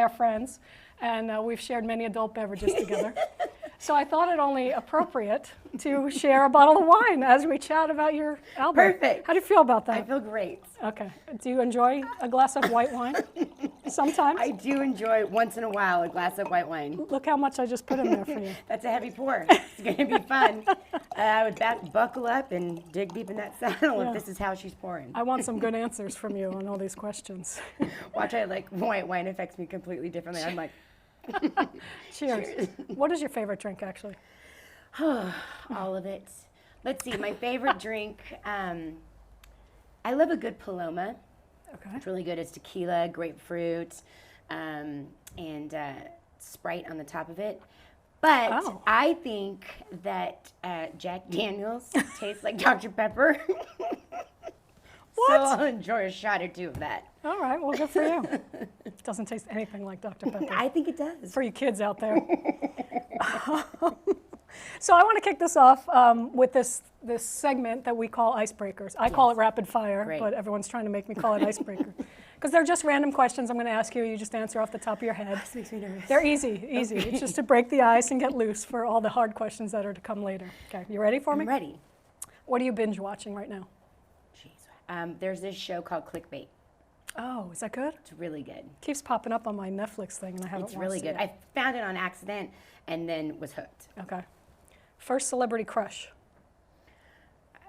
are friends, and we've shared many adult beverages together. So I thought it only appropriate to share a bottle of wine as we chat about your album. Perfect. How do you feel about that? I feel great. Okay. Do you enjoy a glass of white wine sometimes? I do enjoy once in a while a glass of white wine. Look how much I just put in there for you. That's a heavy pour. It's going to be fun. I would buckle up and dig deep in that saddle if this is how she's pouring. I want some good answers from you on all these questions. Watch, white wine affects me completely differently. I'm like, Cheers. What is your favorite drink, actually? all of it. Let's see, my favorite drink, I love a good Paloma. Okay. It's really good. It's tequila, grapefruit, and Sprite on the top of it. But I think that Jack Daniels tastes like Dr. Pepper. What? So I'll enjoy a shot or two of that. All right, well, good for you. It doesn't taste anything like Dr. Pepper. I think it does. For you kids out there. So I want to kick this off with this segment that we call icebreakers. I call it rapid fire, Great. but everyone's trying to make me call it icebreaker. Because they're just random questions I'm going to ask you. You just answer off the top of your head. This makes me nervous. They're easy. Okay. It's just to break the ice and get loose for all the hard questions that are to come later. Okay, you ready for me? I'm ready. What are you binge watching right now? Jeez. There's this show called Clickbait. Oh, is that good? It's really good. Keeps popping up on my Netflix thing, and I haven't It's watched really it good. yet. I found it on accident and then was hooked. Okay. First celebrity crush.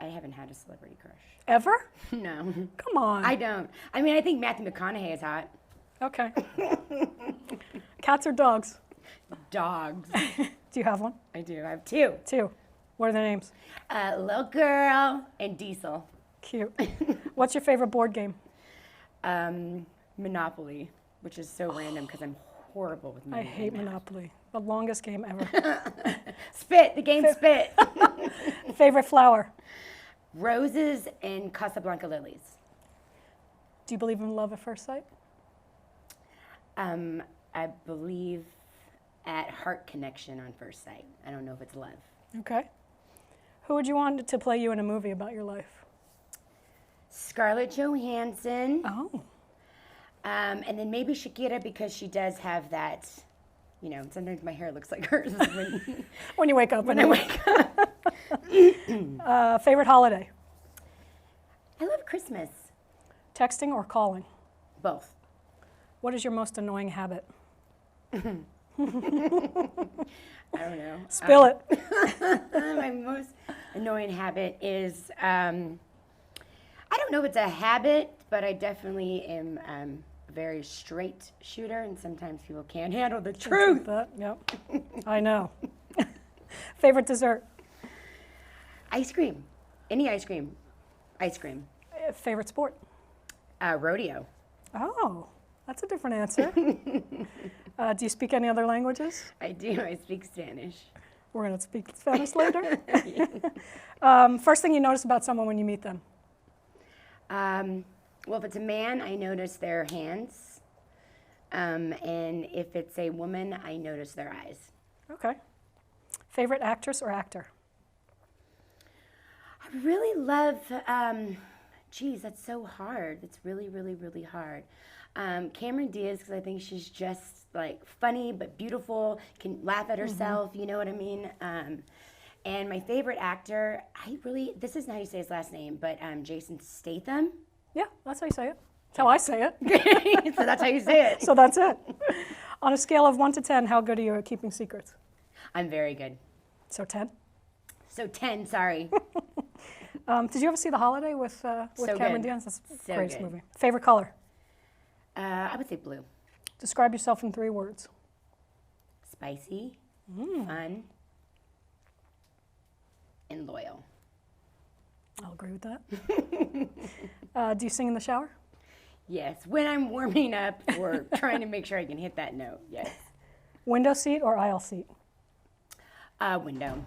I haven't had a celebrity crush. Ever? No. Come on. I don't. I mean, I think Matthew McConaughey is hot. Okay. Cats or dogs? Dogs. Do you have one? I do. I have two. Two. What are their names? Little Girl and Diesel. Cute. What's your favorite board game? Monopoly, which is so random because I'm horrible with I money. hate Monopoly. The longest game ever. Spit. The game Spit. Favorite flower? Roses and Casablanca lilies. Do you believe in love at first sight? I believe at heart connection on first sight. I don't know if it's love. Okay. Who would you want to play you in a movie about your life? Scarlett Johansson. Oh. And then maybe Shakira because she does have that, you know, sometimes my hair looks like hers When you wake up. when I wake up. Favorite holiday? I love Christmas. Texting or calling? Both. What is your most annoying habit? I don't know. Spill it. My most annoying habit is, I don't know if it's a habit, but I definitely am a very straight shooter, and sometimes people can't handle the truth. Yep. I know. Favorite dessert? Ice cream. Any ice cream. Ice cream. Favorite sport? Rodeo. Oh, that's a different answer. Do you speak any other languages? I do. I speak Spanish. We're going to speak Spanish later. First thing you notice about someone when you meet them? Well, if it's a man, I notice their hands. And if it's a woman, I notice their eyes. Okay. Favorite actress or actor? I really love, geez, that's so hard. It's really, really, really hard. Cameron Diaz, because I think she's just like funny but beautiful, can laugh at herself, you know what I mean? And my favorite actor, this isn't how you say his last name, but Jason Statham. Yeah, that's how you say it. That's how I say it. So that's how you say it. So that's it. On a scale of 1 to 10, how good are you at keeping secrets? I'm very good. So 10? So 10, sorry. Did you ever see The Holiday with So Cameron good. Diaz? That's the So greatest good. movie. Favorite color? I would say blue. Describe yourself in 3 words. Spicy, fun, and loyal. I'll agree with that. Do you sing in the shower? Yes, when I'm warming up or trying to make sure I can hit that note, yes. Window seat or aisle seat? Window.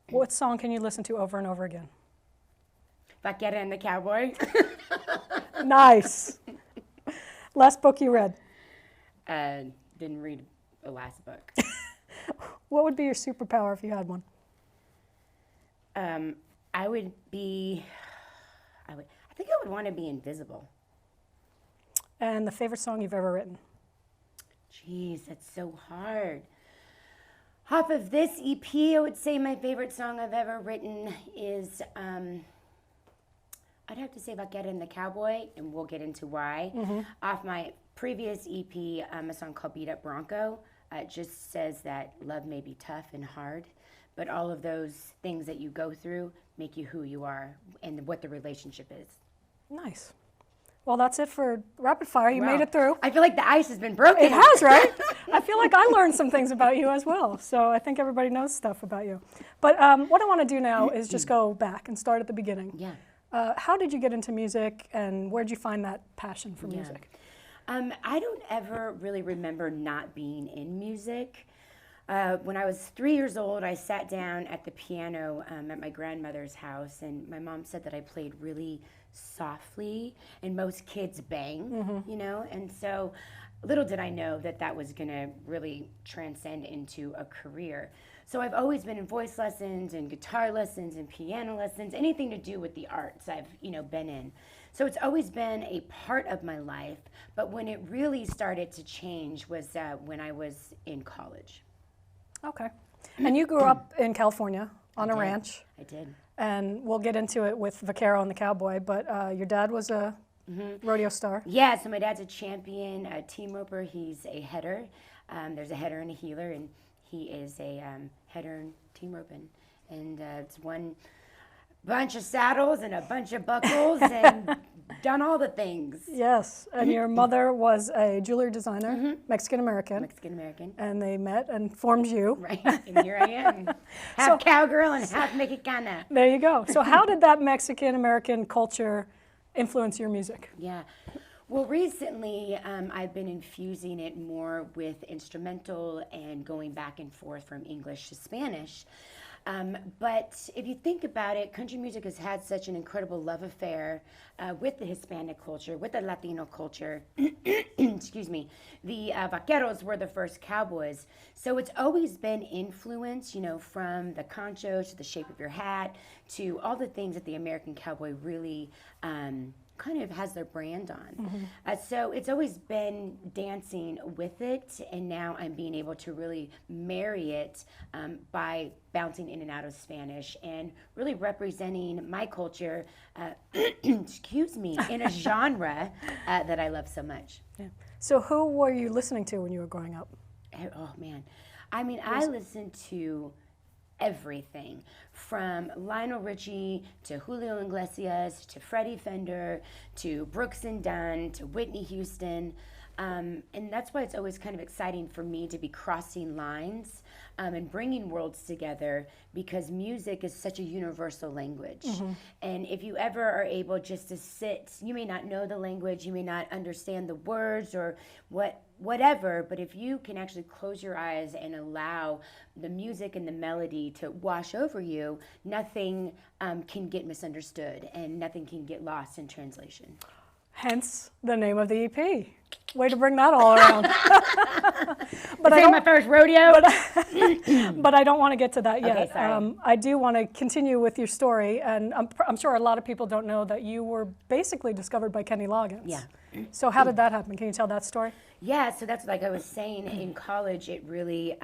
What song can you listen to over and over again? Vaquera and the Cowboy. Nice. Last book you read? Didn't read the last book. What would be your superpower if you had one? I think I would want to be invisible. And the favorite song you've ever written? Jeez, that's so hard. Off of this EP, I would say my favorite song I've ever written is, I'd have to say Vaquero and the Cowboy, and we'll get into why. Off my previous EP, a song called Beat Up Bronco, it just says that love may be tough and hard, but all of those things that you go through make you who you are and what the relationship is. Nice. Well, that's it for rapid fire. You Wow. made it through. I feel like the ice has been broken. It has, right? I feel like I learned some things about you as well. So I think everybody knows stuff about you. But what I want to do now is just go back and start at the beginning. Yeah. How did you get into music, and where did you find that passion for music? I don't ever really remember not being in music. When I was 3 years old, I sat down at the piano at my grandmother's house, and my mom said that I played really softly, and most kids bang, you know? And so little did I know that that was gonna really transcend into a career. So I've always been in voice lessons and guitar lessons and piano lessons, anything to do with the arts I've, been in. So it's always been a part of my life, but when it really started to change was when I was in college. Okay. And you grew up in California on a ranch. I did. And we'll get into it with Vaquero and the Cowboy, but your dad was a rodeo star. Yeah, so my dad's a champion team roper. He's a header. There's a header and a healer, and he is a header and team roping. And it's one bunch of saddles and a bunch of buckles and done all the things. Yes, and your mother was a jewelry designer, Mexican-American. Mexican-American. And they met and formed you. Right, and here I am. Half cowgirl and half Mexicana. There you go. So how did that Mexican-American culture influence your music? Yeah. Well, recently I've been infusing it more with instrumental and going back and forth from English to Spanish. But if you think about it, country music has had such an incredible love affair with the Hispanic culture, with the Latino culture. Excuse me. The vaqueros were the first cowboys. So it's always been influence, from the concho to the shape of your hat to all the things that the American cowboy really kind of has their brand on. So it's always been dancing with it, and now I'm being able to really marry it by bouncing in and out of Spanish and really representing my culture, excuse me, in a genre that I love so much. Yeah. So who were you listening to when you were growing up? Oh, man. I mean, I listened to everything from Lionel Richie to Julio Iglesias to Freddie Fender to Brooks and Dunn to Whitney Houston. And that's why it's always kind of exciting for me to be crossing lines and bringing worlds together, because music is such a universal language. And if you ever are able just to sit, you may not know the language, you may not understand the words or whatever, but if you can actually close your eyes and allow the music and the melody to wash over you, nothing can get misunderstood and nothing can get lost in translation. Hence the name of the EP. Way to bring that all around. But I my first rodeo. But I don't want to get to that yet. Okay, sorry. I do want to continue with your story, and I'm sure a lot of people don't know that you were basically discovered by Kenny Loggins. Yeah. So how did that happen? Can you tell that story? Yeah, so that's like I was saying, in college it really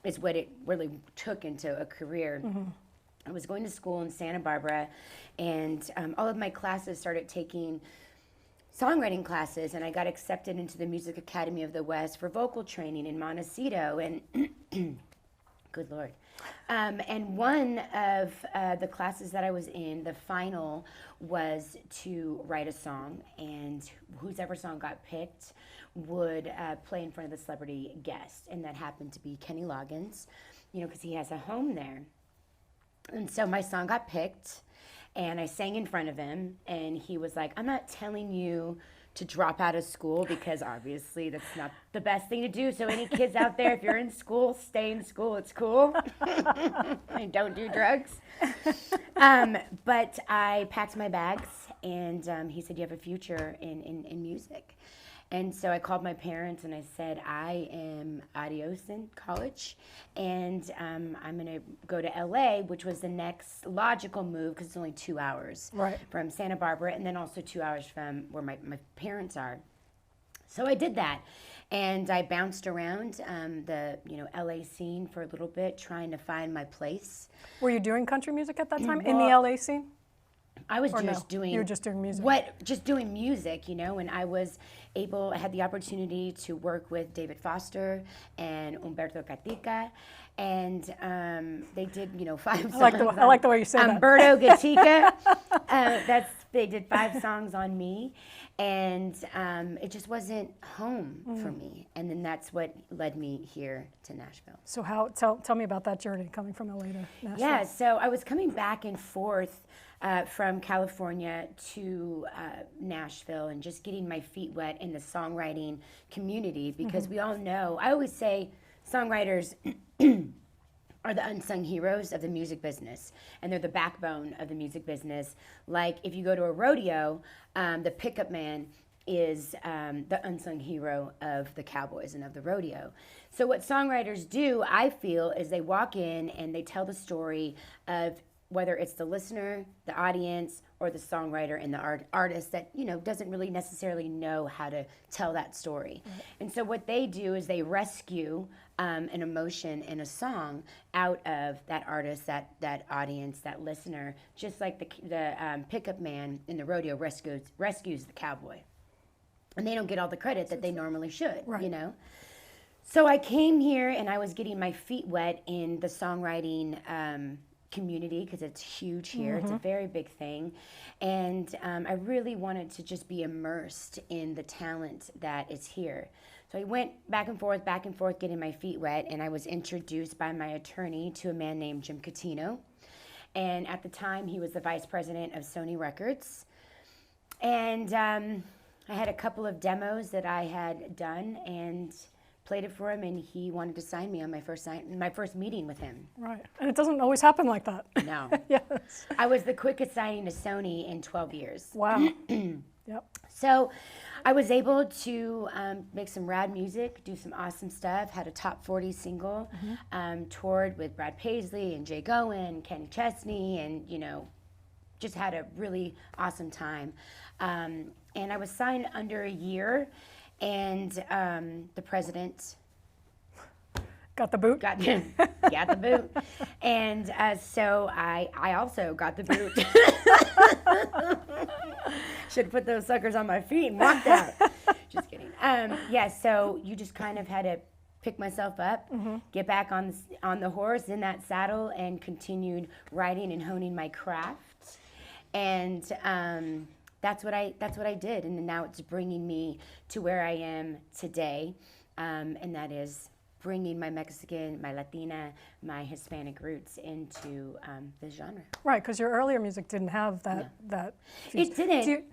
is what it really took into a career. I was going to school in Santa Barbara, and all of my classes started taking songwriting classes, and I got accepted into the Music Academy of the West for vocal training in Montecito, and good Lord. And one of the classes that I was in, the final was to write a song, and whoever song got picked would play in front of the celebrity guest, and that happened to be Kenny Loggins, because he has a home there. And so my song got picked, and I sang in front of him, and he was like, I'm not telling you to drop out of school, because obviously that's not the best thing to do. So any kids out there, if you're in school, stay in school. It's cool. And don't do drugs. But I packed my bags, and he said, you have a future in music. And so I called my parents and I said, I am adios in college, and I'm going to go to LA, which was the next logical move, because it's only 2 hours Right. from Santa Barbara, and then also 2 hours from where my parents are. So I did that, and I bounced around the LA scene for a little bit, trying to find my place. Were you doing country music at that time in the Well, LA scene? I was Or just no? doing. You were just doing music. Just doing music, and I was able. I had the opportunity to work with David Foster and Humberto Catica, and they did 5 songs. I like the way you say that. Humberto Gatica. They did 5 songs on me, and it just wasn't home for me. And then that's what led me here to Nashville. So tell me about that journey coming from LA to Nashville. Yeah, so I was coming back and forth from California to Nashville and just getting my feet wet in the songwriting community because we all know, I always say songwriters are the unsung heroes of the music business, and they're the backbone of the music business. Like if you go to a rodeo, the pickup man is the unsung hero of the cowboys and of the rodeo. So what songwriters do, I feel, is they walk in and they tell the story of whether it's the listener, the audience, or the songwriter and the artist that doesn't really necessarily know how to tell that story. Right. And so what they do is they rescue an emotion in a song out of that artist, that audience, that listener, just like the pickup man in the rodeo rescues the cowboy. And they don't get all the credit that they normally should, right. So I came here and I was getting my feet wet in the songwriting community because it's huge here. It's a very big thing. And I really wanted to just be immersed in the talent that is here. So I went back and forth, getting my feet wet, and I was introduced by my attorney to a man named Jim Catino. And at the time, he was the vice president of Sony Records. And I had a couple of demos that I had done and played it for him, and he wanted to sign me on my first meeting with him. Right, and it doesn't always happen like that. No. Yes. I was the quickest signing to Sony in 12 years. Wow. Yep. So I was able to make some rad music, do some awesome stuff, had a top 40 single, toured with Brad Paisley and Jay Gowen, Kenny Chesney, and, just had a really awesome time. And I was signed under a year, and the president got the boot. Got the boot, and so I also got the boot. Should put those suckers on my feet and walked out. Just kidding. So you just kind of had to pick myself up, get back on the horse in that saddle, and continued writing and honing my craft. And that's what I did, and now it's bringing me to where I am today, and that is bringing my Mexican, my Latina, my Hispanic roots into this genre. Right, because your earlier music didn't have that. No. That it didn't.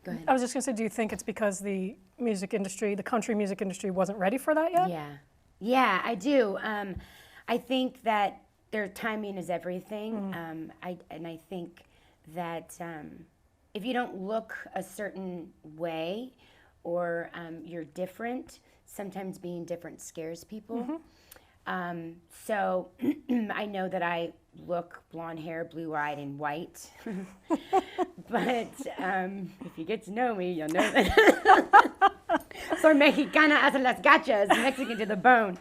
Go ahead. I was just going to say, do you think it's because the music industry, the country music industry, wasn't ready for that yet? Yeah, I do. I think that their timing is everything. I think that if you don't look a certain way or you're different, sometimes being different scares people. So I know that I look blonde hair, blue-eyed, and white. But if you get to know me, you'll know that. Soy mexicana hasta las gachas, Mexican to the bone.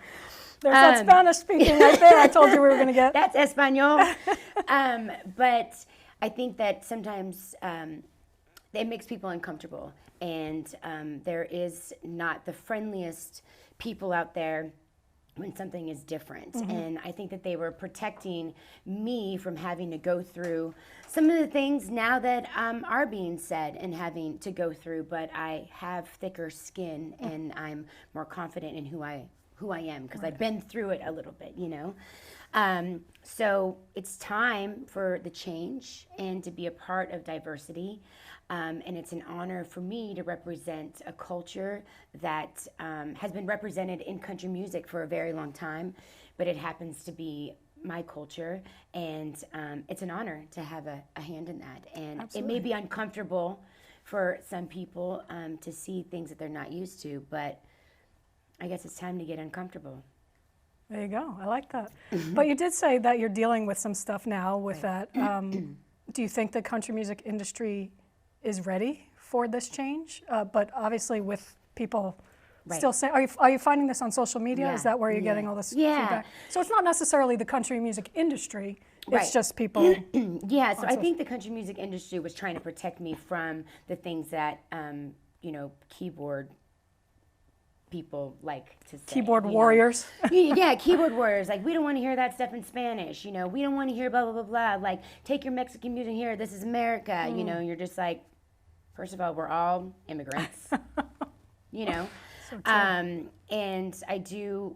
There's that Spanish speaking right there I told you we were going to get. That's Espanol. But I think that sometimes it makes people uncomfortable. And there is not the friendliest people out there when something is different. And I think that they were protecting me from having to go through some of the things now that are being said and having to go through. But I have thicker skin and I'm more confident in who I am because I've been through it a little bit, So it's time for the change and to be a part of diversity. And it's an honor for me to represent a culture that has been represented in country music for a very long time, but it happens to be my culture, and it's an honor to have a hand in that. And Absolutely. It may be uncomfortable for some people to see things that they're not used to, but I guess it's time to get uncomfortable. There you go. I like that. But you did say that you're dealing with some stuff now with that. Do you think the country music industry is ready for this change? But obviously with people Right. still say. Are you finding this on social media? Yeah, Is that where you're yeah. getting all this Yeah. feedback? So it's not necessarily the country music industry. It's Right. just people. Yeah, so I think the country music industry was trying to protect me from the things that, keyboard people like to say. Keyboard you know. warriors. Yeah, keyboard warriors. Like, we don't want to hear that stuff in Spanish. We don't want to hear blah, blah, blah, blah. Like, take your Mexican music here. This is America. And you're just like, first of all, we're all immigrants. So true. And I do,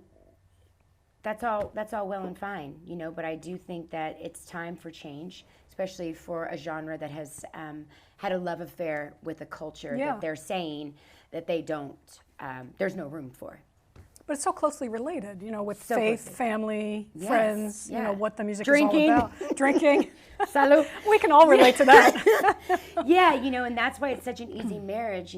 that's all well and fine, but I do think that it's time for change, especially for a genre that has had a love affair with a culture Yeah. that they're saying that they don't, there's no room for. But it's so closely related, with So faith, closely. family, Yes, friends, yeah. what the music Drinking. is all about. Drinking. Salud. We can all relate to that. Yeah, and that's why it's such an easy marriage,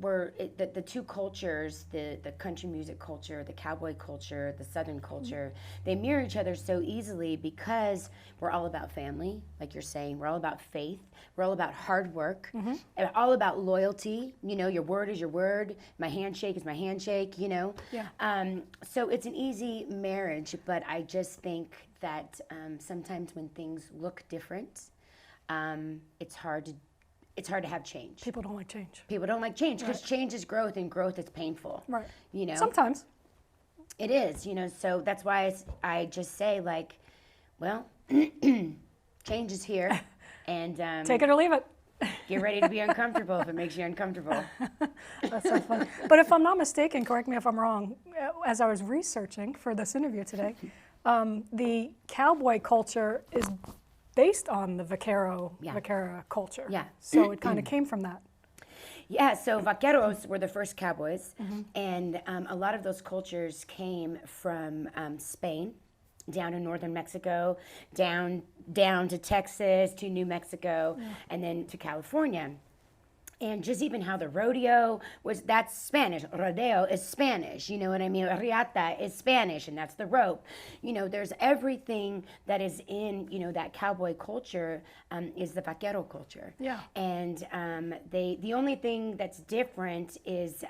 where the two cultures, the country music culture, the cowboy culture, the southern culture, they mirror each other so easily because we're all about family, like you're saying. We're all about faith. We're all about hard work. And all about loyalty. Your word is your word. My handshake is my handshake, Yeah. So it's an easy marriage, but I just think that sometimes when things look different, it's hard to have change. People don't like change. People don't like change because change is growth, and growth is painful. Right. Sometimes Sometimes. it is. So that's why I just say, like, well, change is here, and Take it or leave it. get ready to be uncomfortable if it makes you uncomfortable. That's so funny. But if I'm not mistaken, correct me if I'm wrong, as I was researching for this interview today, the cowboy culture is based on the vaquera culture. Yeah. So it kind of came from that. Yeah, so vaqueros were the first cowboys, and a lot of those cultures came from Spain, down to northern Mexico, down to Texas, to New Mexico, and then to California. And just even how the rodeo that's Spanish. Rodeo is Spanish, you know what I mean? Riata is Spanish, and that's the rope. There's everything that is in, that cowboy culture is the vaquero culture. Yeah. And the only thing that's different is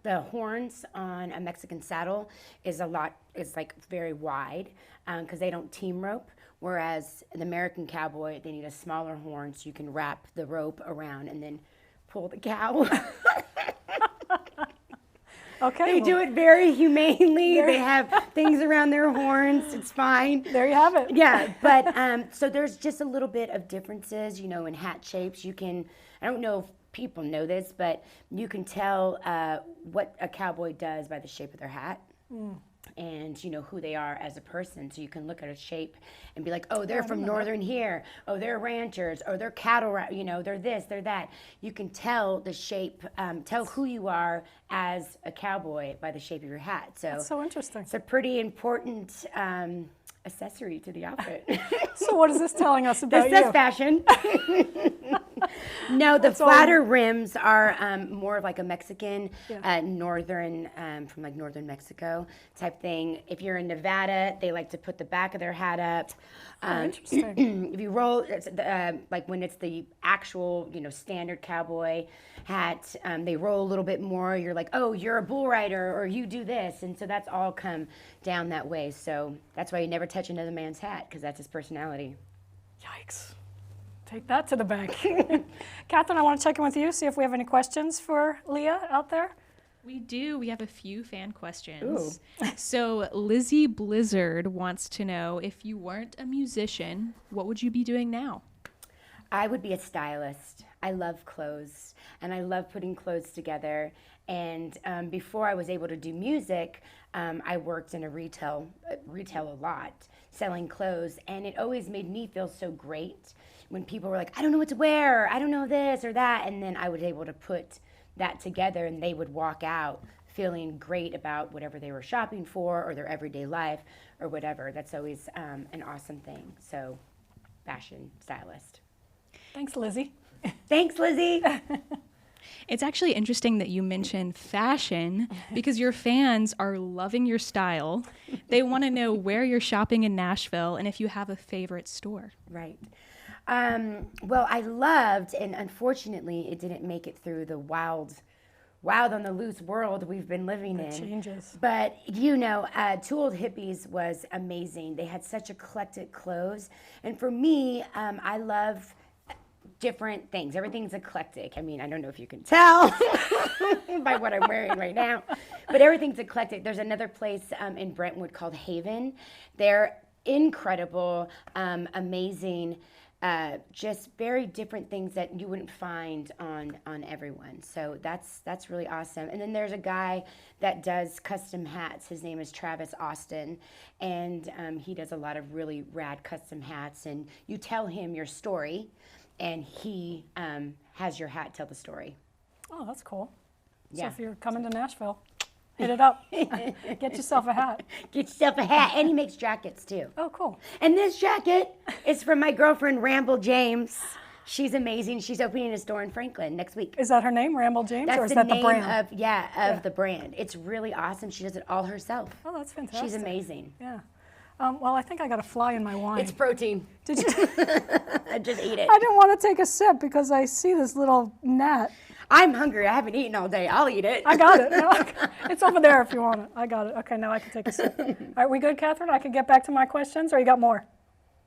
the horns on a Mexican saddle is like very wide because they don't team rope. Whereas the American cowboy, they need a smaller horn so you can wrap the rope around and then pull the cow. Okay. They do it very humanely. They have things around their horns. It's fine. There you have it. Yeah, but so there's just a little bit of differences, in hat shapes. I don't know if people know this, but you can tell what a cowboy does by the shape of their hat. And who they are as a person, so you can look at a shape and be like, oh, they're from northern here, oh, they're ranchers, or they're cattle, they're this, they're that. You can tell the shape, tell who you are as a cowboy by the shape of your hat. So That's so interesting. it's a pretty important accessory to the outfit. So what is this telling us about This you? says fashion. No, the flatter rims are more of like a Mexican, northern, from like northern Mexico type thing. If you're in Nevada, they like to put the back of their hat up. Interesting. If you roll, like when it's the actual, standard cowboy hat, they roll a little bit more. You're like, oh, you're a bull rider, or you do this. And so that's all come down that way. So that's why you never touch another man's hat, because that's his personality. Yikes. Take that to the bank. Catherine, I want to check in with you, see if we have any questions for Leah out there. We do. We have a few fan questions. So Lizzie Blizzard wants to know, if you weren't a musician, what would you be doing now? I would be a stylist. I love clothes, and I love putting clothes together. And before I was able to do music, I worked in retail a lot, selling clothes, and it always made me feel so great when people were like, I don't know what to wear, or I don't know this or that, and then I was able to put that together, and they would walk out feeling great about whatever they were shopping for, or their everyday life, or whatever. That's always an awesome thing. So, fashion stylist. Thanks, Lizzie. Thanks, Lizzie. It's actually interesting that you mentioned fashion because your fans are loving your style. They want to know where you're shopping in Nashville and if you have a favorite store. Right. Well, I loved, and unfortunately, it didn't make it through the wild on the loose world we've been living in. Changes. But, you know, Two Old Hippies was amazing. They had such eclectic clothes. And for me, I love different things. Everything's eclectic. I mean, I don't know if you can tell by what I'm wearing right now, but everything's eclectic. There's another place in Brentwood called Haven. They're incredible, amazing, just very different things that you wouldn't find on everyone. So that's really awesome. And then there's a guy that does custom hats. His name is Travis Austin, and he does a lot of really rad custom hats. And you tell him your story, and he has your hat tell the story. Oh, that's cool. Yeah. So if you're coming to Nashville, hit it up. Get yourself a hat. Get yourself a hat, and he makes jackets too. Oh, cool. And this jacket is from my girlfriend, Ramble James. She's amazing. She's opening a store in Franklin next week. Is that her name, Ramble James, That's or is the that name the brand? of the brand. It's really awesome. She does it all herself. Oh, that's fantastic. She's amazing. Yeah. Well, I think I got a fly in my wine. It's protein. Did you? I just eat it. I didn't want to take a sip because I see this little gnat. I'm hungry. I haven't eaten all day. I'll eat it. I got it. No, it's over there if you want it. I got it. Okay, now I can take a sip. All right, we good, Catherine? I can get back to my questions, or you got more?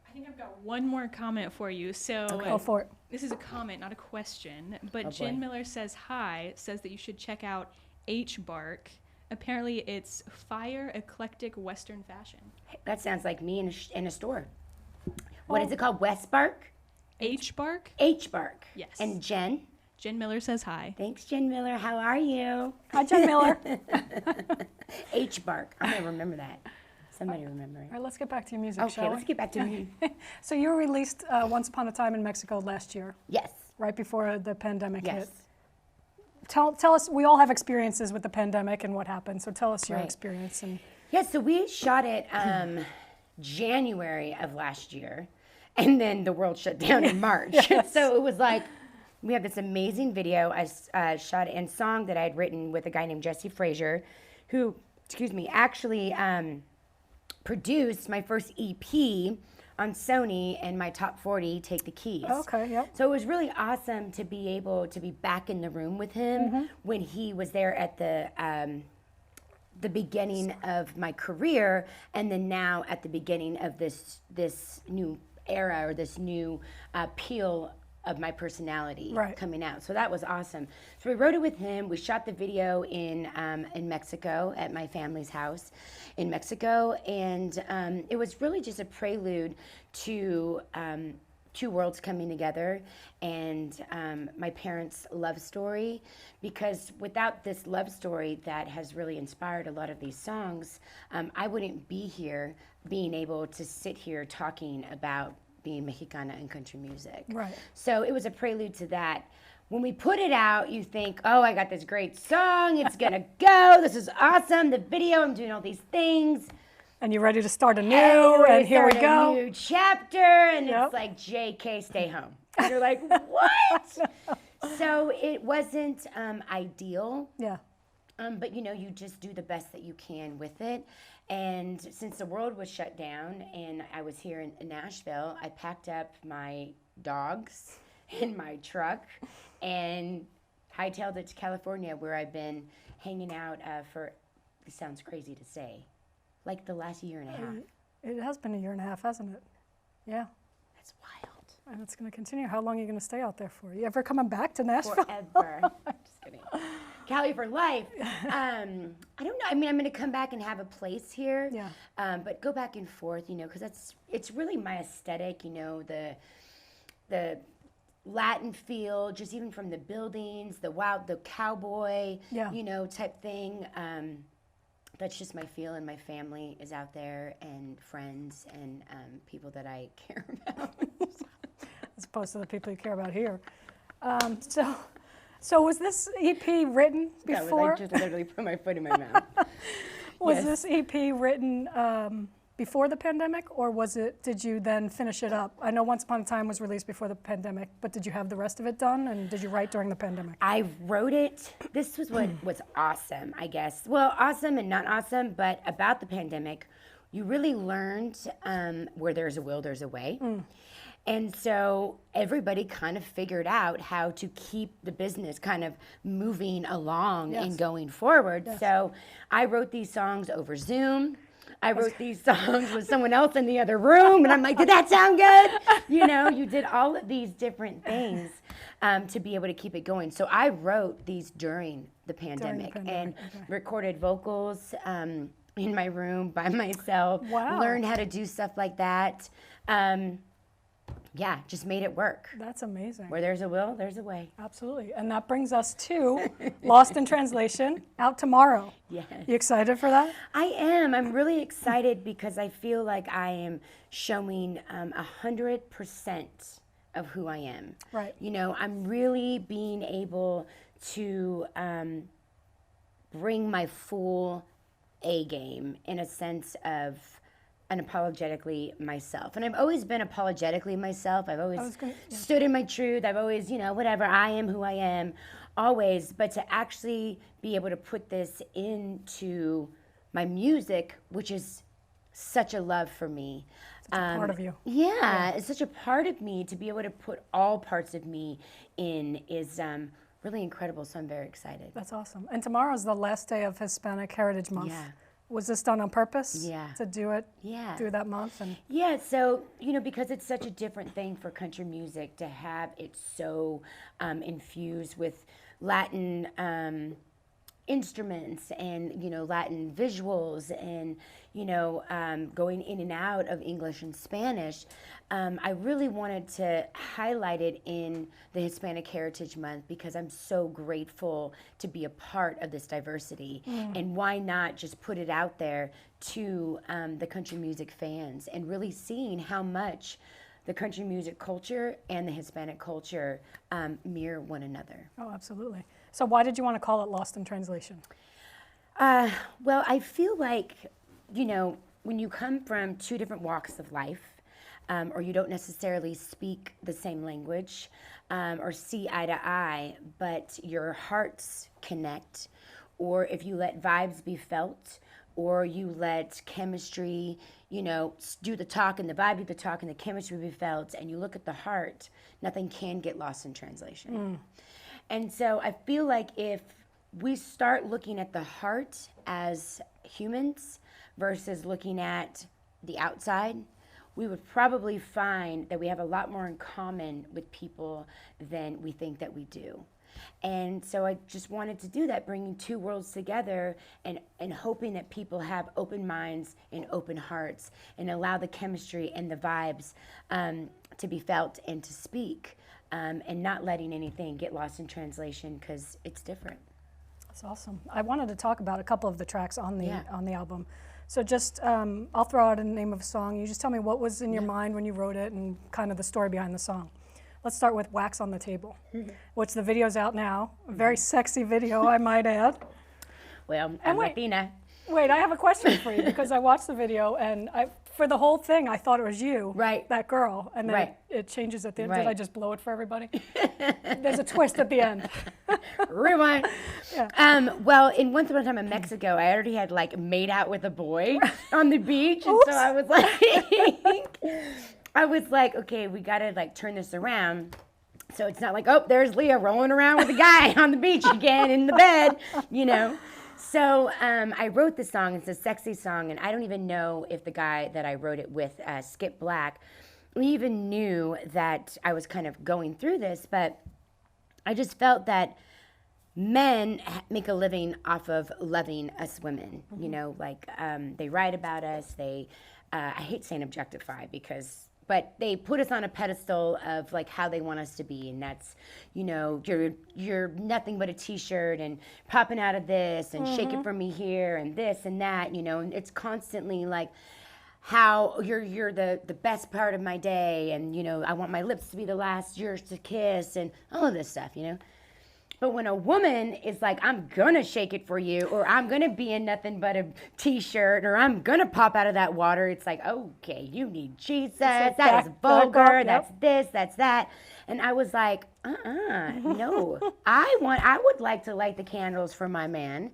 I think I've got one more comment for you. So Go for it. this is a comment, not a question. But Oh, Jen boy. Miller says hi, says that you should check out H Bark. Apparently, it's fire eclectic Western fashion. That sounds like me in a store. What is it called? West Bark? H Bark? H Bark. Yes. And Jen? Jen Miller says hi. Thanks, Jen Miller. How are you? Hi, Jen Miller. H Bark. I'm going to remember that. Somebody remember it. All right, let's get back to your music, Okay, shall let's we? get back to me. So you were released Once Upon a Time in Mexico last year, Yes. right before the pandemic Yes. hit. Tell us, we all have experiences with the pandemic and what happened, so tell us your Right. experience. And Yeah, so we shot it January of last year, and then the world shut down in March. So it was like, we have this amazing video I shot and song that I had written with a guy named Jesse Frazier, who, actually produced my first EP on Sony and my top 40, Take the Keys. Okay, yep. So it was really awesome to be able to be back in the room with him when he was there at the beginning of my career, and then now at the beginning of this new era, or this new peel of my personality coming out. So that was awesome. So we wrote it with him. We shot the video in Mexico at my family's house in Mexico, and it was really just a prelude to two worlds coming together, and my parents' love story, because without this love story that has really inspired a lot of these songs, I wouldn't be here being able to sit here talking about being Mexicana and country music. Right. So it was a prelude to that. When we put it out, you think, oh, I got this great song, it's gonna go, this is awesome, the video, I'm doing all these things. And you're ready to start anew, We're and here we gonna start go. a new chapter, and Yep. it's like, JK, stay home. And you're like, what? So it wasn't ideal, Yeah. but you just do the best that you can with it. And since the world was shut down and I was here in Nashville, I packed up my dogs in my truck and hightailed it to California, where I've been hanging out for, this sounds crazy to say, like the last year and a half. It has been a year and a half, hasn't it? Yeah. That's wild. And it's going to continue. How long are you going to stay out there for? You ever coming back to Nashville? Forever. Just kidding. Cali for life. I don't know. I mean, I'm going to come back and have a place here. Yeah. But go back and forth, because it's really my aesthetic, the Latin feel, just even from the buildings, the cowboy, Yeah. Type thing. That's just my feel, and my family is out there, and friends, and people that I care about. As opposed to the people you care about here. So was this EP written before? I just literally put my foot in my mouth. Was yes. this EP written before the pandemic, or did you then finish it up? I know Once Upon a Time was released before the pandemic, but did you have the rest of it done, and did you write during the pandemic? I wrote it. This was what was awesome, I guess. Well, awesome and not awesome, but about the pandemic, you really learned where there's a will, there's a way. And so everybody kind of figured out how to keep the business kind of moving along and going forward. So I wrote these songs over Zoom. I wrote these songs with someone else in the other room, and I'm like, did that sound good? You know, you did all of these different things to be able to keep it going. So I wrote these during the pandemic, and recorded vocals in my room by myself. Wow. Learned how to do stuff like that. Yeah, just made it work. That's amazing. Where there's a will, there's a way. Absolutely. And that brings us to Lost in Translation, out tomorrow. Yes. You excited for that? I am. I'm really excited because I feel like I am showing 100% of who I am. Right. You know, I'm really being able to bring my full A game in a sense of unapologetically myself. And I've always been apologetically myself. I've always stood in my truth. I've always, you know, whatever, I am who I am, always. But to actually be able to put this into my music, which is such a love for me. It's a part of you. Yeah, it's such a part of me. To be able to put all parts of me in is really incredible. So I'm very excited. That's awesome. And tomorrow's the last day of Hispanic Heritage Month. Yeah. Was this done on purpose? Yeah. To do it Yeah. through that month? And Yeah, so, you know, because it's such a different thing for country music to have it so infused with Latin instruments and, you know, Latin visuals and, you know, going in and out of English and Spanish, I really wanted to highlight it in the Hispanic Heritage Month because I'm so grateful to be a part of this diversity. And why not just put it out there to the country music fans and really seeing how much the country music culture and the Hispanic culture mirror one another. oh, absolutely. So why did you want to call it Lost in Translation? Well, I feel like, you know, when you come from two different walks of life, or you don't necessarily speak the same language, or see eye to eye, but your hearts connect, or if you let vibes be felt, or you let chemistry, you know, do the talk and the vibe do the talk and the chemistry be felt, and you look at the heart, nothing can get lost in translation. And so I feel like if we start looking at the heart as humans versus looking at the outside, we would probably find that we have a lot more in common with people than we think that we do. And so I just wanted to do that, bringing two worlds together and hoping that people have open minds and open hearts and allow the chemistry and the vibes to be felt and to speak, and not letting anything get lost in translation because it's different. That's awesome. I wanted to talk about a couple of the tracks on the Yeah. on the album. So just, I'll throw out a name of a song. You just tell me what was in your mind when you wrote it and kind of the story behind the song. Let's start with Wax on the Table, which the video's out now. A very sexy video, I might add. Well, I'm wait. Latina. Wait, I have a question for you because I watched the video and for the whole thing, I thought it was you, Right. that girl, and then Right. it changes at the end. Right. Did I just blow it for everybody? There's a twist at the end. Rewind. Yeah. Well, in Once Upon a Time in Mexico, I already had like made out with a boy on the beach, and so I was like, okay, we gotta like turn this around. So it's not like, oh, there's Leah rolling around with a guy on the beach again in the bed, you know. So I wrote this song. It's a sexy song, and I don't even know if the guy that I wrote it with, Skip Black, even knew that I was kind of going through this, but I just felt that men make a living off of loving us women. You know, like they write about us. They, I hate saying objectify but they put us on a pedestal of like how they want us to be, and that's, you know, you're nothing but a t-shirt and popping out of this and shake it for me here and this and that, you know, and it's constantly like how you're the best part of my day, and you know, I want my lips to be the last yours to kiss and all of this stuff, you know. But when a woman is like, I'm gonna shake it for you, or I'm gonna be in nothing but a t-shirt, or I'm gonna pop out of that water, it's like, okay, you need Jesus. That is vulgar. That's this. That's that. And I was like, no. I would like to light the candles for my man.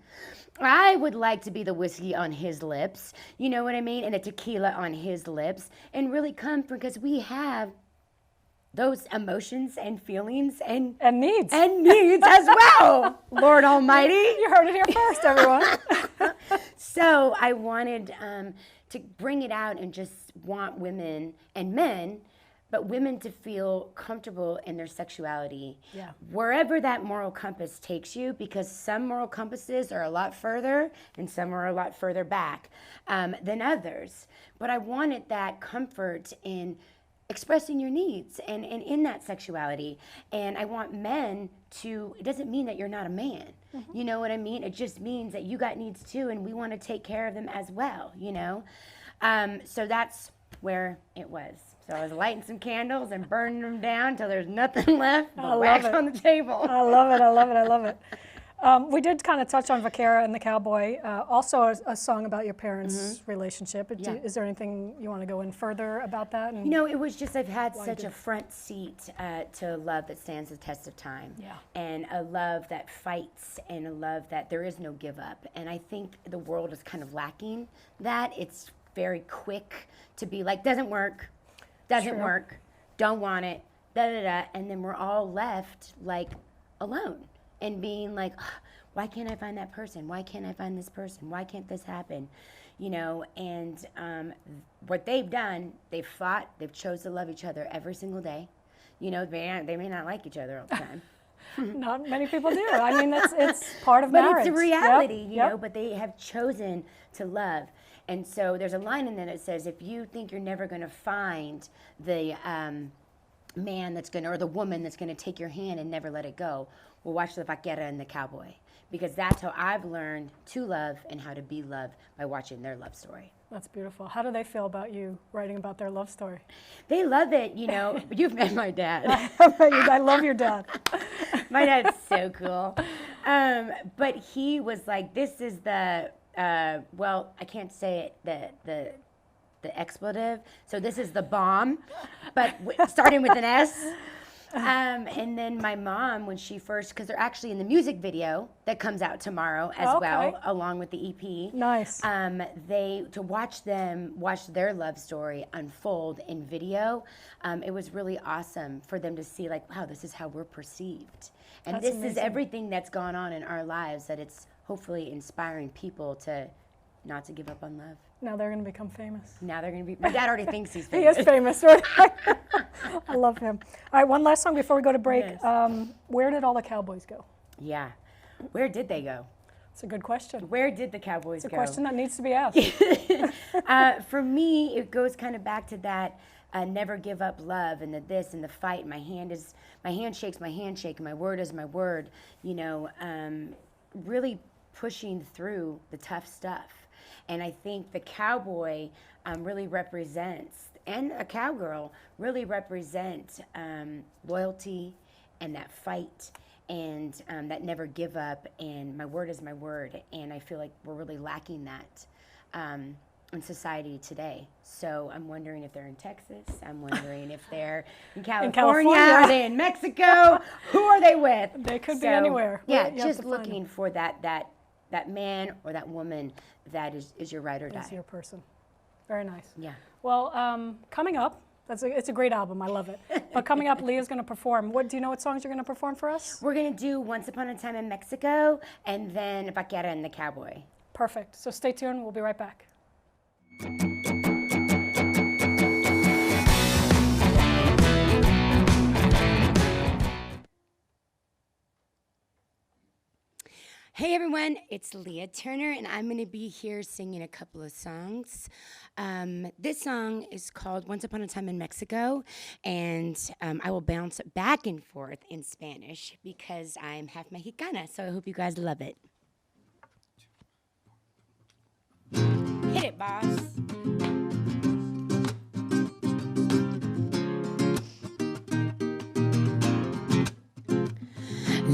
I would like to be the whiskey on his lips. You know what I mean? And the tequila on his lips, and really comfort, because we have those emotions and feelings and needs as well. Lord Almighty. You heard it here first, everyone. So I wanted to bring it out and just want women and men, but women to feel comfortable in their sexuality. Yeah. Wherever that moral compass takes you, because some moral compasses are a lot further and some are a lot further back than others. But I wanted that comfort in expressing your needs and in that sexuality. And I want men to, it doesn't mean that you're not a man. Mm-hmm. You know what I mean? It just means that you got needs too, and we want to take care of them as well, you know? So that's where it was. So I was lighting some candles and burning them down until there's nothing left but wax on the table. I love it, I love it, I love it. We did kind of touch on Vaquera and the Cowboy. Also, a song about your parents' relationship. Yeah. Is there anything you want to go in further about that? And you know, it was just, I've had such a front seat to a love that stands the test of time. Yeah. And a love that fights, and a love that there is no give up. And I think the world is kind of lacking that. It's very quick to be like, doesn't work, don't want it, da-da-da. And then we're all left like alone. And being like, oh, why can't I find that person? Why can't I find this person? Why can't this happen? You know, and what they've done, they've fought, they've chose to love each other every single day. You know, they may not like each other all the time. Not many people do. I mean, it's part of marriage. But it's a reality, you know, but they have chosen to love. And so there's a line in there that says, if you think you're never going to find the man that's going to, or the woman that's going to take your hand and never let it go, well, watch the Vaquera and the Cowboy, because that's how I've learned to love and how to be loved, by watching their love story. That's beautiful. How do they feel about you writing about their love story? They love it, you know. You've met my dad. I love your dad. My dad's so cool. But he was like, this is the, well, I can't say it, the expletive. So this is the bomb, but starting with an S. And then my mom, when she first, because they're actually in the music video that comes out tomorrow as well, along with the EP. Nice. To watch their love story unfold in video, it was really awesome for them to see, like, wow, this is how we're perceived. And That's this amazing. is everything that's gone on in our lives, that it's hopefully inspiring people to not to give up on love. Now they're going to become famous. Now they're going to be, my dad already thinks he's He famous. is famous, right? I love him. All right, one last song before we go to break. Yes. Where did all the Cowboys go? Yeah. Where did they go? It's a good question. Where did the Cowboys It's a go? question that needs to be asked. For me, it goes kind of back to that never give up love, and the this and the fight. My handshake's my handshake, and my word is my word. You know, really pushing through the tough stuff. And I think the cowboy really represents, and a cowgirl really represent loyalty and that fight and that never give up, and my word is my word. And I feel like we're really lacking that in society today. So I'm wondering if they're in Texas. I'm wondering if they're in California. Are they in Mexico? Who are they with? They could be anywhere. Yeah, You have just to find looking them. for that man or that woman that is your ride or die. Is your person. Very nice. Yeah. Well, coming up, it's a great album. I love it. But coming up, Leah's going to perform. Do you know what songs you're going to perform for us? We're going to do Once Upon a Time in Mexico, and then Vaquera and the Cowboy. Perfect. So stay tuned. We'll be right back. Hey everyone, it's Leah Turner, and I'm going to be here singing a couple of songs. This song is called Once Upon a Time in Mexico, and I will bounce back and forth in Spanish because I'm half Mexicana, so I hope you guys love it. Hit it, boss.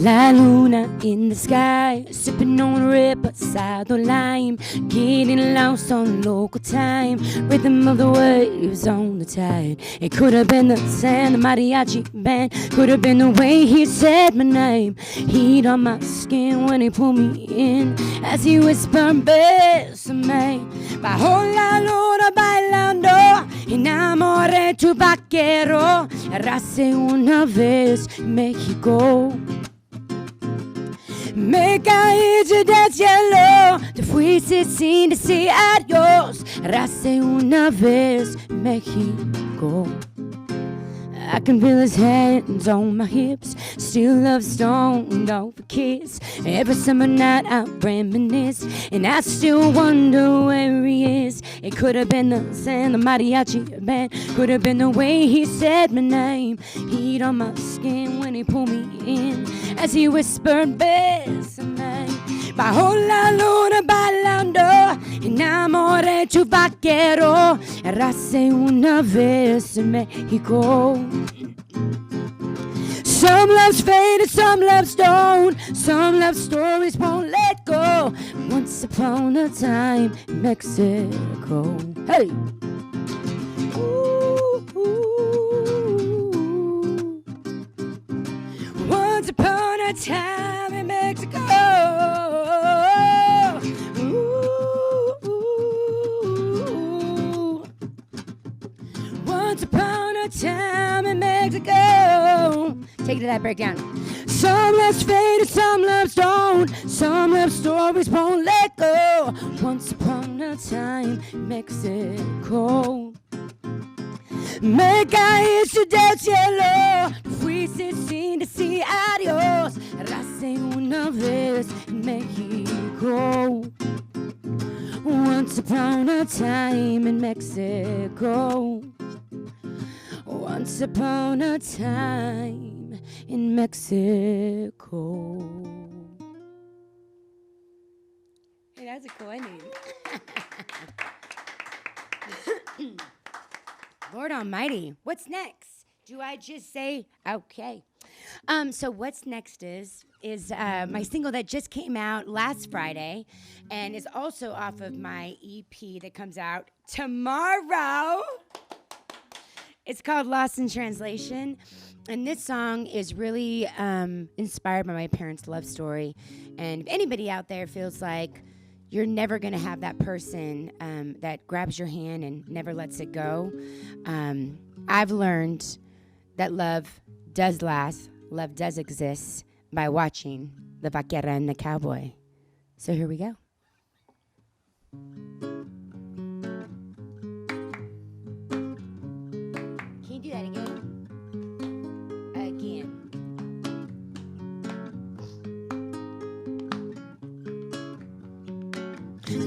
La luna in the sky, sipping on Riverside lime, getting lost on local time, rhythm of the waves on the tide. It could have been the sound of mariachi band, could have been the way he said my name, heat on my skin when he pulled me in, as he whispered, bésame, bajo la luna bailando, enamoré tu vaquero, errase una vez México. Me caí del cielo, te fuiste sin decir adiós, errase una vez México. I can feel his hands on my hips, still love stoned off a kiss. Every summer night I reminisce, and I still wonder where he is. It could have been the sound of mariachi band, could have been the way he said my name, heat on my skin when he pulled me in, as he whispered, bésame, bajo la luna bailando, enamoré tu vaquero, errase una vez en México. Some love's faded, some love's stone, some love stories won't let go. Once upon a time in Mexico. Hey! Ooh, ooh. Once upon a time in Mexico. Ooh, ooh. Once upon a time in Mexico. Take it to that breakdown. Some love's faded, some love's stone, some love stories won't let go. Once upon a time in Mexico. Me caíste del cielo, fuiste sin decir adiós, errase una vez en México. Once upon a time in Mexico. Once upon a time in Mexico. Hey, that's a cool ending. Lord Almighty, what's next? Do I just say okay? So what's next is my single that just came out last Friday, and is also off of my EP that comes out tomorrow. It's called Lost in Translation, and this song is really inspired by my parents' love story. And if anybody out there feels like you're never going to have that person that grabs your hand and never lets it go, I've learned that love does last, love does exist by watching The Vaquera and the Cowboy. So here we go. Do that again.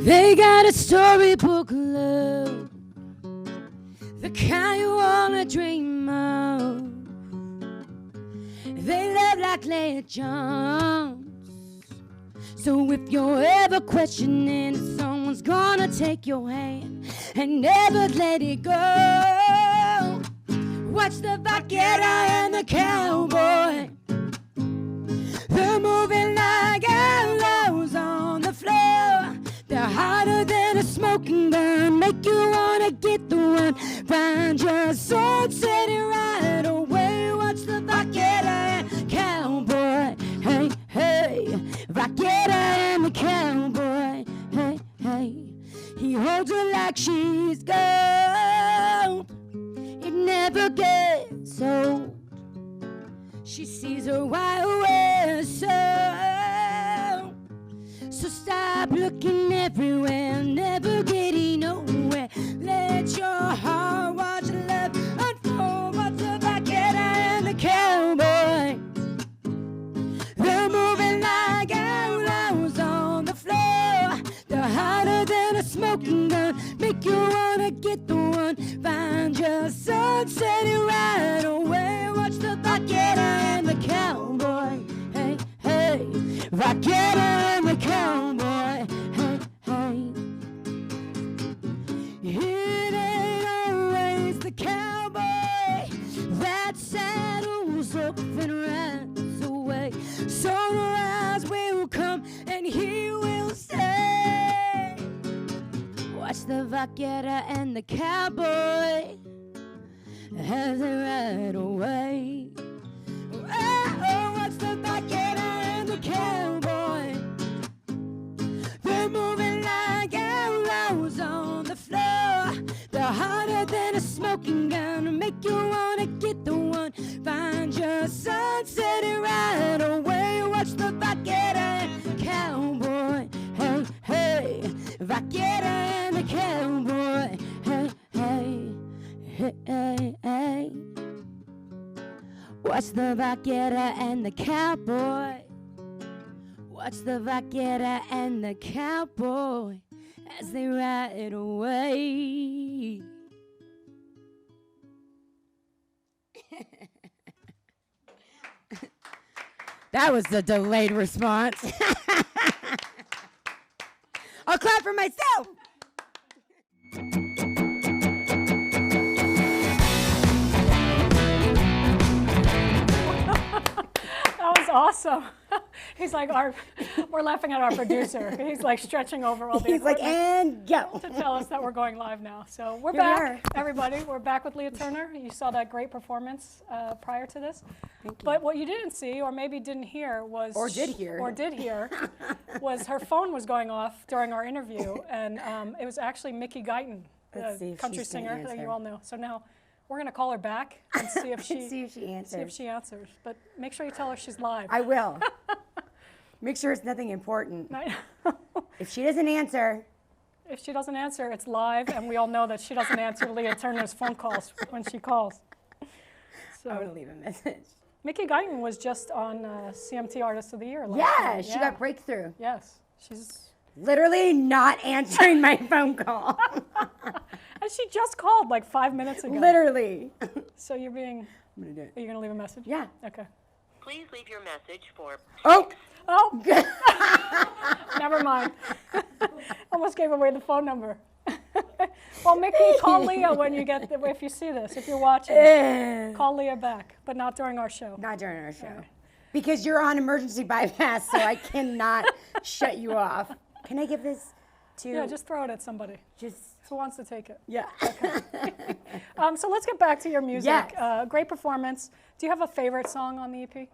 They got a storybook love, the kind you wanna dream of. They love like legends. So if you're ever questioning if someone's gonna take your hand and never let it go, watch the vaquera and the cowboy. They're moving like arrows on the floor. They're hotter than a smoking gun, make you wanna get the one. Find your soul, set it right away. Watch the vaquera and cowboy. Hey, hey, vaquera and the cowboy. Hey, hey, he holds her like she's gold. It never gets old. She sees her wide awake soul. So stop looking everywhere, never getting nowhere. Let your heart watch love unfold. Watch the vaquera and the cowboy. They're moving like arrows on the floor. They're hotter than a smoking gun, make you wanna get the one. Find your sun, set it right away. Watch the vaquera and the cowboy. Hey, hey, vaquera and the cowboy. Hey, hey. It ain't always the cowboy that saddles up and rides away. So the vaquera and the cowboy as they ride away. Oh, watch the vaquera and the cowboy. They're moving like arrows on the floor. They're harder than a smoking gun, make you wanna get the one. Find your sunset and ride away. Watch the vaquera and cowboy. Hey, hey, vaquera and the cowboy. Hey, hey, hey, hey, hey. Watch the vaquera and the cowboy. Watch the vaquera and the cowboy as they ride away. That was the delayed response. I'll clap for myself. That was awesome. He's like, we're laughing at our producer. He's like stretching over all the He's like, equipment and go. to tell us that we're going live now. So we're Here we back, everybody. We're back with Leah Turner. You saw that great performance prior to this. Thank you. But what you didn't see, or maybe didn't hear, was Or did hear. Was her phone was going off during our interview, and it was actually Mickey Guyton, Let's see the if country she's gonna singer that answer. you all know. So now we're gonna call her back and see if she See if she answers. But make sure you tell her she's live. I will. Make sure it's nothing important. I- If she doesn't answer, If she doesn't answer, it's live, and we all know that she doesn't answer Leah Turner's phone calls when she calls. I'm So gonna leave a message. Mickey Guyton was just on CMT Artist of the Year last Yeah, night. she got breakthrough. Yes, she's, Literally not answering my phone call. and she just called like 5 minutes ago. Literally. So you're being, I'm gonna do it. are you gonna leave a message? Yeah. Okay. Please leave your message for Oh, Oh, never mind. Almost gave away the phone number. Well, Mickey, call Leah when you get if you see this, if you're watching. Call Leah back, but not during our show. not during our show. Because you're on emergency bypass, so I cannot shut you off. Can I give this to Yeah, just throw it at somebody. just Who wants to take it? yeah. So let's get back to your music. Yes. Great performance. Do you have a favorite song on the EP?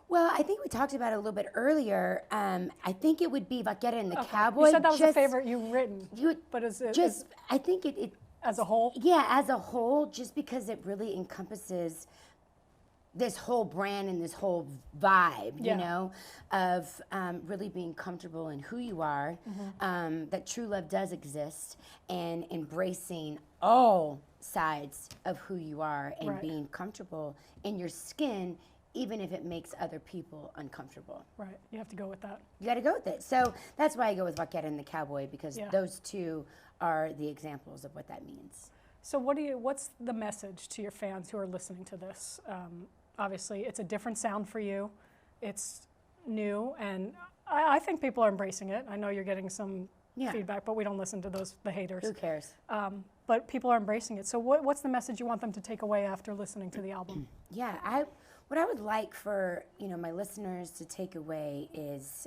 Well, I think we talked about it a little bit earlier. I think it would be Vaquera and the Cowboy. You said that was the just- favorite you've written, You but is it just, I think it as a whole? yeah, as a whole, just because it really encompasses this whole brand and this whole vibe, Yeah. you know, of really being comfortable in who you are, that true love does exist, and embracing all sides of who you are and Right. being comfortable in your skin, even if it makes other people uncomfortable. Right, you have to go with that. You got to go with it. So that's why I go with Vaquera and the Cowboy, because Yeah. those two are the examples of what that means. So what's the message to your fans who are listening to this? Obviously, it's a different sound for you. It's new, and I think people are embracing it. I know you're getting some Yeah. feedback, but we don't listen to the haters. Who cares? But people are embracing it. So what's the message you want them to take away after listening to the album? Yeah, what I would like for my listeners to take away is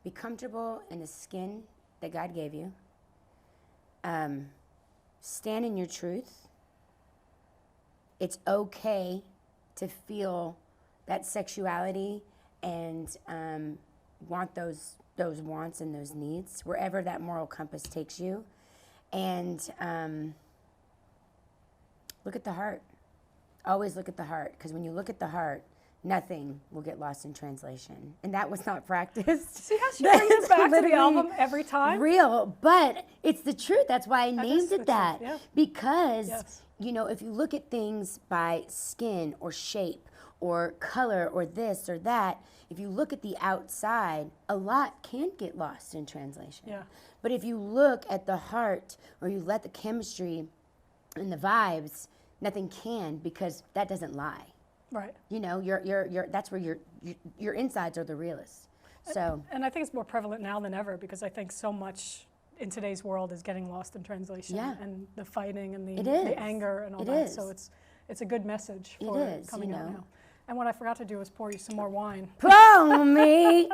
be comfortable in the skin that God gave you. Stand in your truth. It's okay to feel that sexuality and want those wants and those needs wherever that moral compass takes you, and look at the heart. Always look at the heart, because when you look at the heart, nothing will get lost in translation. And that was not practiced. See how she brings us back to the Literally album every time? real, but it's the truth. That's why I is named the it truth, that. yeah. Because, Yes. if you look at things by skin or shape or color or this or that, if you look at the outside, a lot can get lost in translation. Yeah. But if you look at the heart, or you let the chemistry and the vibes, nothing can, because that doesn't lie. Right. That's where your insides are the realest. So And I think it's more prevalent now than ever, because I think so much in today's world is getting lost in translation, Yeah. and the fighting and It the is. anger and all It that. is. So it's a good message It for is, coming out now. And what I forgot to do was pour you some more wine Pour me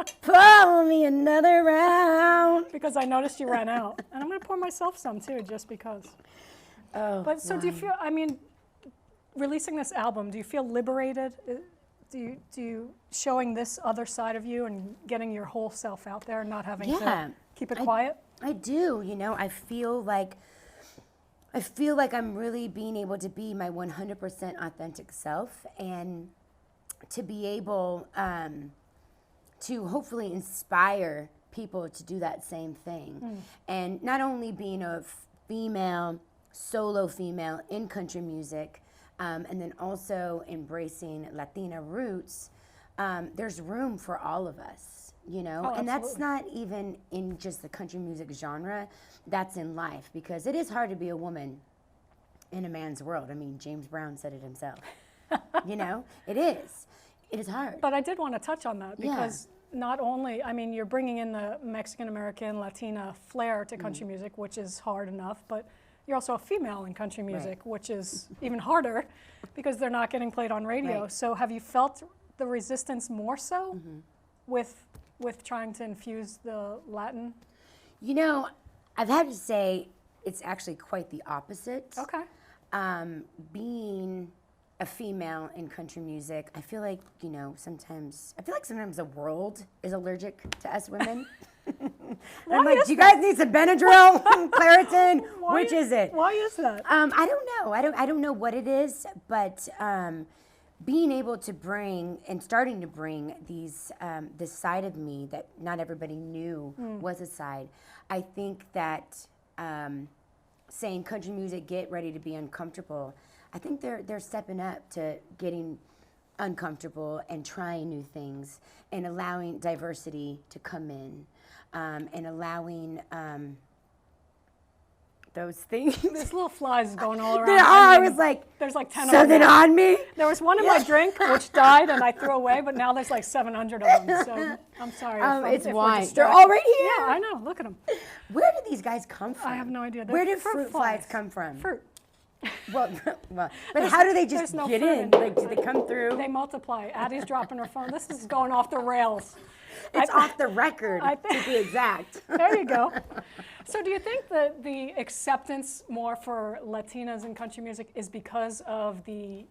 another round. because I noticed you ran out. And I'm going to pour myself some too, just because. Oh, But so do you feel, I mean, releasing this album, do you feel liberated? Do you showing this other side of you and getting your whole self out there and not having to keep it quiet? I do, you know, I feel like I'm really being able to be my 100% authentic self and to be able to hopefully inspire people to do that same thing. And not only being a solo female in country music, and then also embracing Latina roots, there's room for all of us, you know? Oh, and that's absolutely. not even in just the country music genre, that's in life, because it is hard to be a woman in a man's world. I mean, James Brown said it himself. You know, it is. It is hard. But I did want to touch on that because not only, I mean, you're bringing in the Mexican-American, Latina flair to country music, which is hard enough, but you're also a female in country music, which is even harder because they're not getting played on radio. Right. So have you felt the resistance more so with trying to infuse the Latin? You know, I've had to say it's actually quite the opposite. Okay. Being a female in country music, I feel like, you know, sometimes the world is allergic to us women. I'm like, do you guys need some Benadryl, Claritin? Which is it? Why is that? I don't know. I don't know what it is, but being able to bring and starting to bring this side of me that not everybody knew was a side. I think that saying country music, get ready to be uncomfortable. I think they're stepping up to getting uncomfortable and trying new things and allowing diversity to come in and allowing those things. There's little flies going all around. I was like, there's like 10 of something them. on me. There was one in my drink which died and I threw away, but now there's like 700 of them. So I'm sorry. It's if we're wine. They're distracted. all right here. Yeah, I know. Look at them. Where did these guys come from? I have no idea. Where They're did fruit fruit flies flies. come from? Fruit. Well, but how do they just there's no get fruit in? in there. Like, do they come through? They multiply. Addie's dropping her phone. This is going off the rails. It's off the record, I to be exact. There you go. So do you think that the acceptance more for Latinas in country music is because of the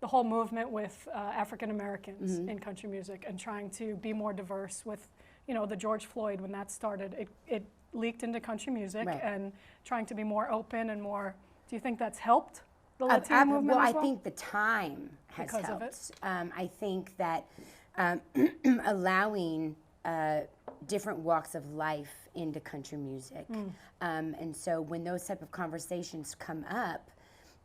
whole movement with African Americans in country music and trying to be more diverse with, you know, the George Floyd, when that started, it leaked into country music and trying to be more open and more, do you think that's helped the Latino movement Well, as well? I think the time has Because of helped. I think that allowing different walks of life into country music. And so when those type of conversations come up,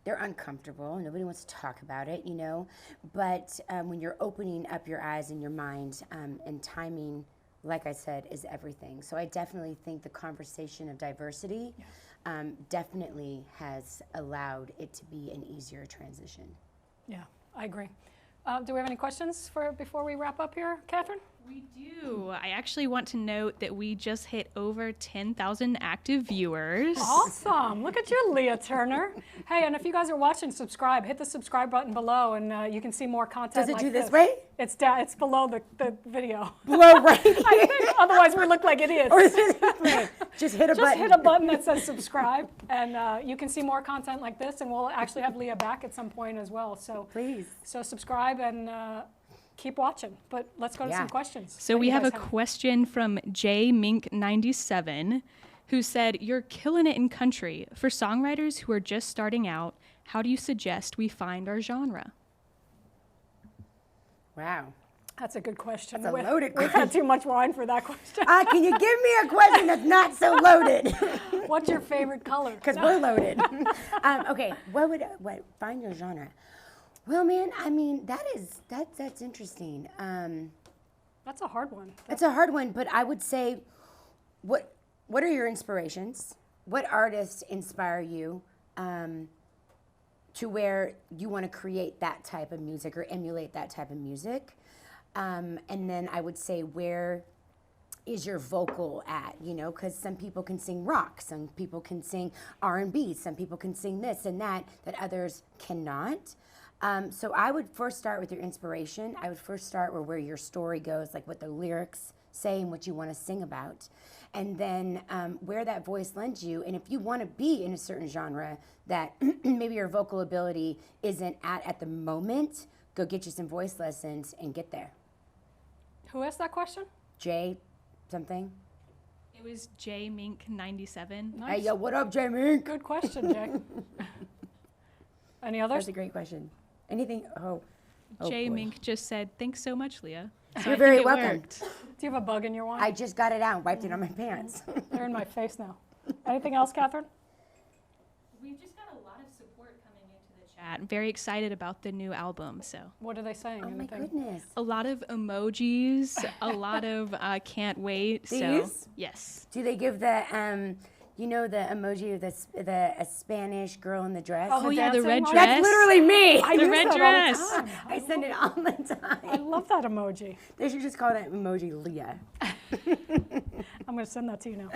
they're uncomfortable. Nobody wants to talk about it, you know. But when you're opening up your eyes and your mind, and timing, like I said, is everything. So I definitely think the conversation of diversity definitely has allowed it to be an easier transition. Yeah, I agree. Do we have any questions before we wrap up here, Catherine? We do. I actually want to note that we just hit over 10,000 active viewers. Awesome. Look at you, Leah Turner. Hey, and if you guys are watching, subscribe. Hit the subscribe button below, and you can see more content. Does it like do this way? It's below the video. Below right here. I think, otherwise we look like idiots. Or is it this way? Just hit a Just button. hit a button that says subscribe, and you can see more content like this, and we'll actually have Leah back at some point as well. So Please. So subscribe and keep watching. But let's go to some questions. So we have a question from JMink97 who said, "You're killing it in country. For songwriters who are just starting out, how do you suggest we find our genre?" Wow. That's a good question. That's a loaded We've had too much wine for that question. Can you give me a question that's not so loaded? What's your favorite color? Because we're loaded. Okay, what find your genre? Well, man, I mean, that's interesting. That's a hard one. It's a hard one, but I would say, what are your inspirations? What artists inspire you to where you want to create that type of music or emulate that type of music? And then I would say, where is your vocal at? You know, because some people can sing rock, some people can sing R&B, some people can sing this and that others cannot. So I would first start with your inspiration. I would first start with where your story goes, like what the lyrics say and what you want to sing about. And then where that voice lends you. And if you want to be in a certain genre that maybe your vocal ability isn't at the moment, go get you some voice lessons and get there. Who asked that question? Jay something? It was J Mink 97. Nice. Hey, yo, what up, Jay Mink? Good question, Jay. Any others? That's a great question. Anything? Oh J boy. Mink just said, "Thanks so much, Leah." So You're I think very it welcome. worked. Do you have a bug in your wine? I just got it out and wiped it on my pants. They're in my face now. Anything else, Catherine? We've just got a lot of support coming into the chat. I'm very excited about the new album. So What are they saying? Oh my Anything? goodness. a lot of emojis, a lot of can't wait. So These? yes, Do they give the you know the emoji of the a Spanish girl in the dress? Oh, yeah, the dancing red one? dress. That's literally me. I The use red that all the dress. time. I send it all the I time. love that emoji. They should just call that emoji Leah. I'm going to send that to you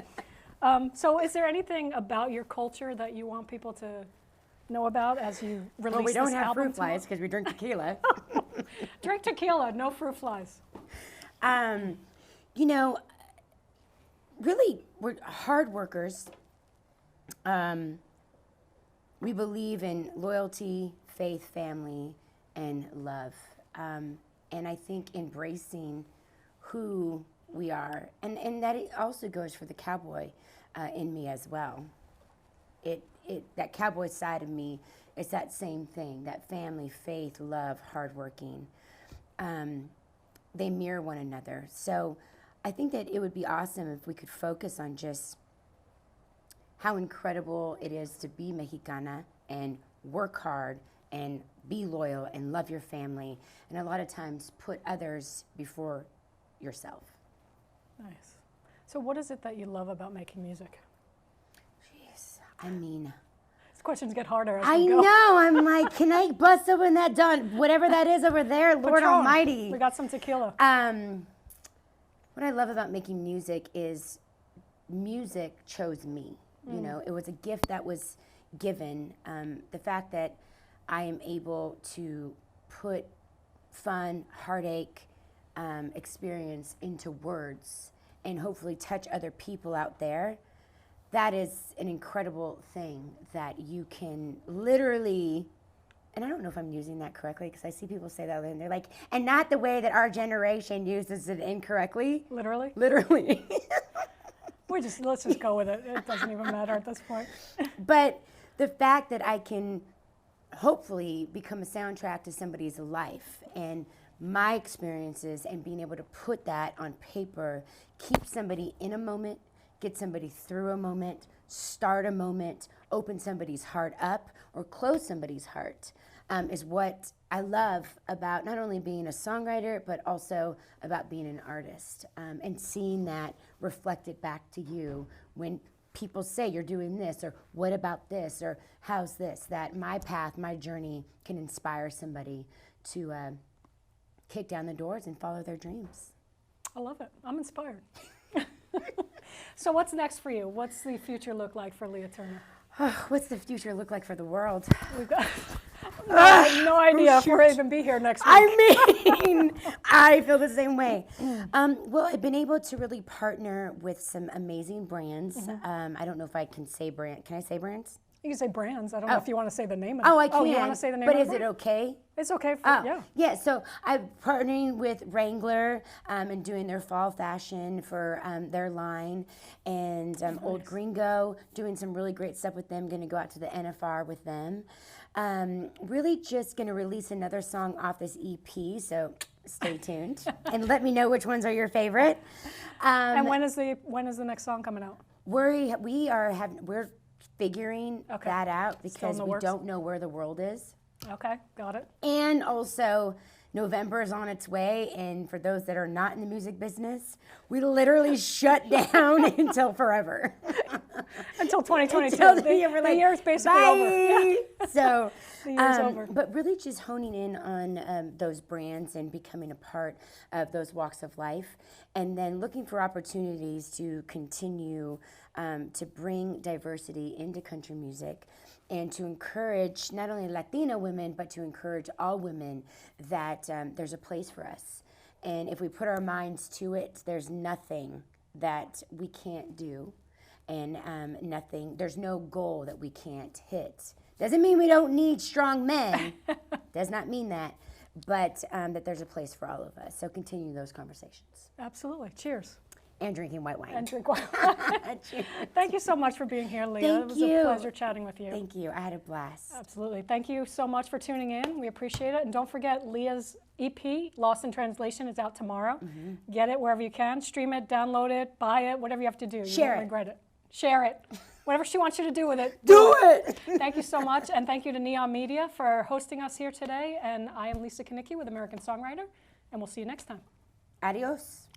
now. So is there anything about your culture that you want people to know about as you release Well, we don't this have album fruit flies because we drink tequila. tomorrow? Drink tequila, no fruit flies. You know, really, we're hard workers. We believe in loyalty, faith, family, and love. And I think embracing who we are, and that it also goes for the cowboy in me as well. That cowboy side of me is that same thing, that family, faith, love, hardworking. They mirror one another. So I think that it would be awesome if we could focus on just how incredible it is to be Mexicana and work hard and be loyal and love your family, and a lot of times put others before yourself. Nice. So what is it that you love about making music? Jeez, I mean, These questions get harder as I we go. know. I'm like, can I bust open that Don, whatever that is over there, Lord Patron. Almighty? We got some tequila. What I love about making music is music chose me. You know, it was a gift that was given. The fact that I am able to put fun, heartache, experience into words and hopefully touch other people out there, that is an incredible thing that you can literally, and I don't know if I'm using that correctly because I see people say that and they're like, and not the way that our generation uses it incorrectly. Literally? Literally. Let's just go with it. It doesn't even matter at this point. But the fact that I can hopefully become a soundtrack to somebody's life and my experiences and being able to put that on paper, keep somebody in a moment, get somebody through a moment, start a moment, open somebody's heart up or close somebody's heart, is what I love about not only being a songwriter, but also about being an artist, and seeing that reflected back to you when people say you're doing this, or what about this, or how's this, that my path, my journey can inspire somebody to kick down the doors and follow their dreams. I love it. I'm inspired. So what's next for you? What's the future look like for Leah Turner? What's the future look like for the world? We've got no idea if we'll even be here next week. I mean, I feel the same way. Well, I've been able to really partner with some amazing brands. I don't know if I can say brand. Can I say brands? You can say brands. I don't know if you want to say the name of Oh, it. I can. Oh, you want to say the name but of is it? it okay? It's okay. Yeah, so I'm partnering with Wrangler and doing their fall fashion for their line, and Old Gringo, doing some really great stuff with them, going to go out to the NFR with them. Really just going to release another song off this EP, so stay tuned. And let me know which ones are your favorite. And when is the next song coming out? We're figuring that out in because the we works? don't know where the world is. Okay, got it. And also, November is on its way, and for those that are not in the music business, we literally shut down until forever. Until 2022. Until the year's basically bye. over. Yeah. So, The year's over. but really just honing in on those brands and becoming a part of those walks of life, and then looking for opportunities to continue to bring diversity into country music, and to encourage not only Latina women, but to encourage all women that there's a place for us. And if we put our minds to it, there's nothing that we can't do, and there's no goal that we can't hit. Doesn't mean we don't need strong men. Does not mean that. But that there's a place for all of us. So continue those conversations. Absolutely. Cheers. And drinking white wine. And drink wine. Cheers. Thank you so much for being here, Leah. Thank it was you. a pleasure chatting with you. Thank you. I had a blast. Absolutely. Thank you so much for tuning in. We appreciate it. And don't forget, Leah's EP, Lost in Translation, is out tomorrow. Get it wherever you can. Stream it, download it, buy it, whatever you have to do. You Share won't it. regret it. Share it. Whatever she wants you to do with it. Do it! Thank you so much. And thank you to Neon Media for hosting us here today. And I am Lisa Kanicki with American Songwriter. And we'll see you next time. Adios.